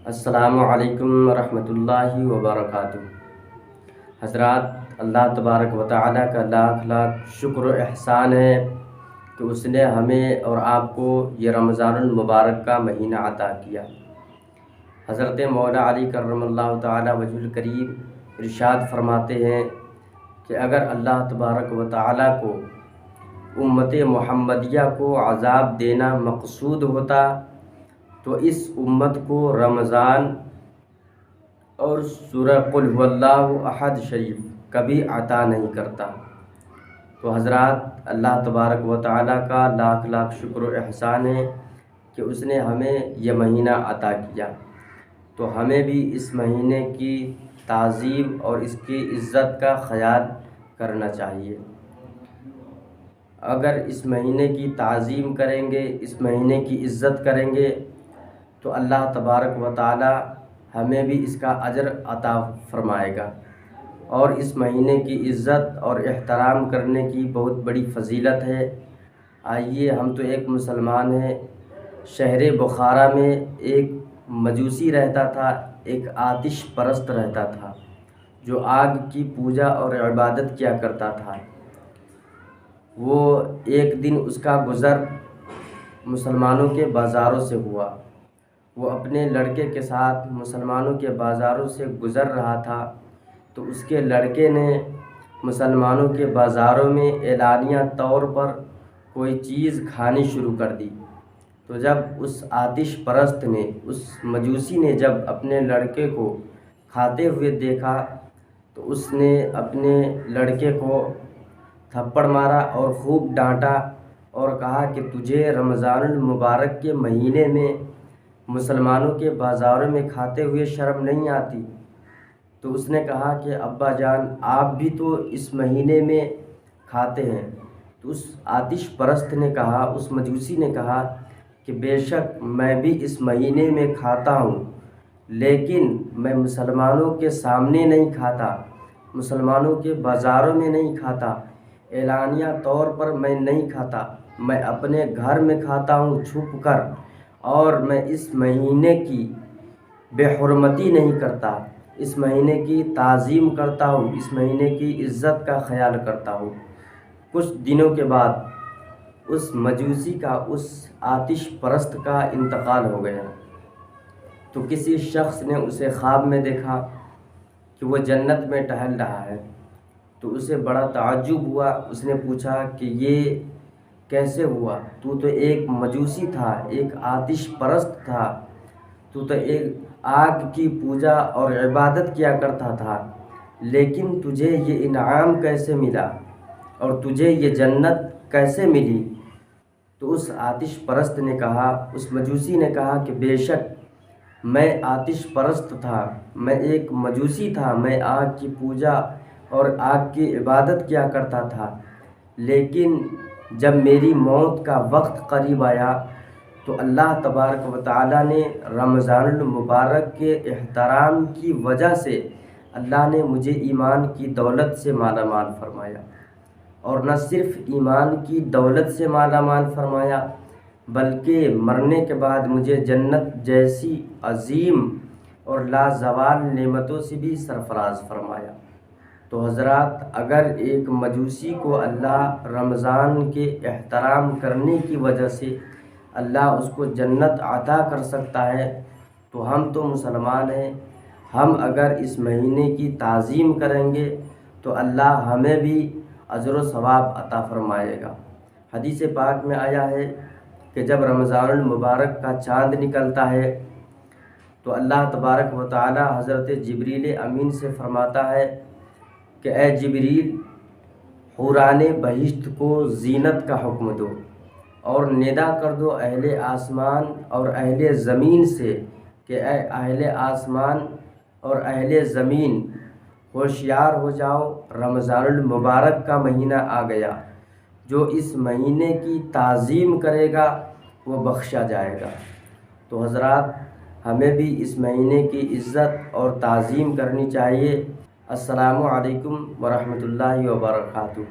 السلام علیکم ورحمۃ اللہ وبرکاتہ۔ حضرات، اللہ تبارک و تعالیٰ کا لاکھ لاکھ شکر و احسان ہے کہ اس نے ہمیں اور آپ کو یہ رمضان المبارک کا مہینہ عطا کیا۔ حضرت مولا علی کرم اللہ تعالیٰ وجہ الکریم ارشاد فرماتے ہیں کہ اگر اللہ تبارک و تعالیٰ کو امت محمدیہ کو عذاب دینا مقصود ہوتا تو اس امت کو رمضان اور سورہ قل هو اللہ احد شریف کبھی عطا نہیں کرتا۔ تو حضرات، اللہ تبارک و تعالیٰ کا لاکھ لاکھ شکر و احسان ہے کہ اس نے ہمیں یہ مہینہ عطا کیا، تو ہمیں بھی اس مہینے کی تعظیم اور اس کی عزت کا خیال کرنا چاہیے۔ اگر اس مہینے کی تعظیم کریں گے، اس مہینے کی عزت کریں گے تو اللہ تبارک و تعالی ہمیں بھی اس کا اجر عطا فرمائے گا۔ اور اس مہینے کی عزت اور احترام کرنے کی بہت بڑی فضیلت ہے۔ آئیے، ہم تو ایک مسلمان ہیں۔ شہر بخارا میں ایک مجوسی رہتا تھا، ایک آتش پرست رہتا تھا جو آگ کی پوجا اور عبادت کیا کرتا تھا۔ وہ ایک دن اس کا گزر مسلمانوں کے بازاروں سے ہوا۔ وہ اپنے لڑکے کے ساتھ مسلمانوں کے بازاروں سے گزر رہا تھا تو اس کے لڑکے نے مسلمانوں کے بازاروں میں اعلانیہ طور پر کوئی چیز کھانی شروع کر دی۔ تو جب اس آتش پرست نے، اس مجوسی نے جب اپنے لڑکے کو کھاتے ہوئے دیکھا تو اس نے اپنے لڑکے کو تھپڑ مارا اور خوب ڈانٹا اور کہا کہ تجھے رمضان المبارک کے مہینے میں مسلمانوں کے بازاروں میں کھاتے ہوئے شرم نہیں آتی؟ تو اس نے کہا کہ ابا جان، آپ بھی تو اس مہینے میں کھاتے ہیں۔ تو اس آتش پرست نے کہا، اس مجوسی نے کہا کہ بے شک میں بھی اس مہینے میں کھاتا ہوں، لیکن میں مسلمانوں کے سامنے نہیں کھاتا، مسلمانوں کے بازاروں میں نہیں کھاتا، اعلانیہ طور پر میں نہیں کھاتا، میں اپنے گھر میں کھاتا ہوں چھپ کر، اور میں اس مہینے کی بے حرمتی نہیں کرتا، اس مہینے کی تعظیم کرتا ہوں، اس مہینے کی عزت کا خیال کرتا ہوں۔ کچھ دنوں کے بعد اس مجوسی کا، اس آتش پرست کا انتقال ہو گیا۔ تو کسی شخص نے اسے خواب میں دیکھا کہ وہ جنت میں ٹہل رہا ہے۔ تو اسے بڑا تعجب ہوا۔ اس نے پوچھا کہ یہ کیسے ہوا؟ تو ایک مجوسی تھا، ایک آتش پرست تھا، تو ایک آگ کی پوجا اور عبادت کیا کرتا تھا، لیکن تجھے یہ انعام کیسے ملا اور تجھے یہ جنت کیسے ملی؟ تو اس آتش پرست نے کہا، اس مجوسی نے کہا کہ بے شک میں آتش پرست تھا، میں ایک مجوسی تھا، میں آگ کی پوجا اور آگ کی عبادت کیا کرتا تھا، لیکن جب میری موت کا وقت قریب آیا تو اللہ تبارک و تعالیٰ نے رمضان المبارک کے احترام کی وجہ سے اللہ نے مجھے ایمان کی دولت سے مالا مال فرمایا، اور نہ صرف ایمان کی دولت سے مالا مال فرمایا بلکہ مرنے کے بعد مجھے جنت جیسی عظیم اور لازوال نعمتوں سے بھی سرفراز فرمایا۔ تو حضرات، اگر ایک مجوسی کو اللہ رمضان کے احترام کرنے کی وجہ سے اللہ اس کو جنت عطا کر سکتا ہے تو ہم تو مسلمان ہیں، ہم اگر اس مہینے کی تعظیم کریں گے تو اللہ ہمیں بھی اجر و ثواب عطا فرمائے گا۔ حدیث پاک میں آیا ہے کہ جب رمضان المبارک کا چاند نکلتا ہے تو اللہ تبارک و تعالی حضرت جبریل امین سے فرماتا ہے کہ اے جبریل، حوران بہشت کو زینت کا حکم دو اور ندا کر دو اہل آسمان اور اہل زمین سے کہ اے اہل آسمان اور اہل زمین، ہوشیار ہو جاؤ، رمضان المبارک کا مہینہ آ گیا، جو اس مہینے کی تعظیم کرے گا وہ بخشا جائے گا۔ تو حضرات، ہمیں بھی اس مہینے کی عزت اور تعظیم کرنی چاہیے۔ السلام علیکم ورحمۃ اللہ وبرکاتہ۔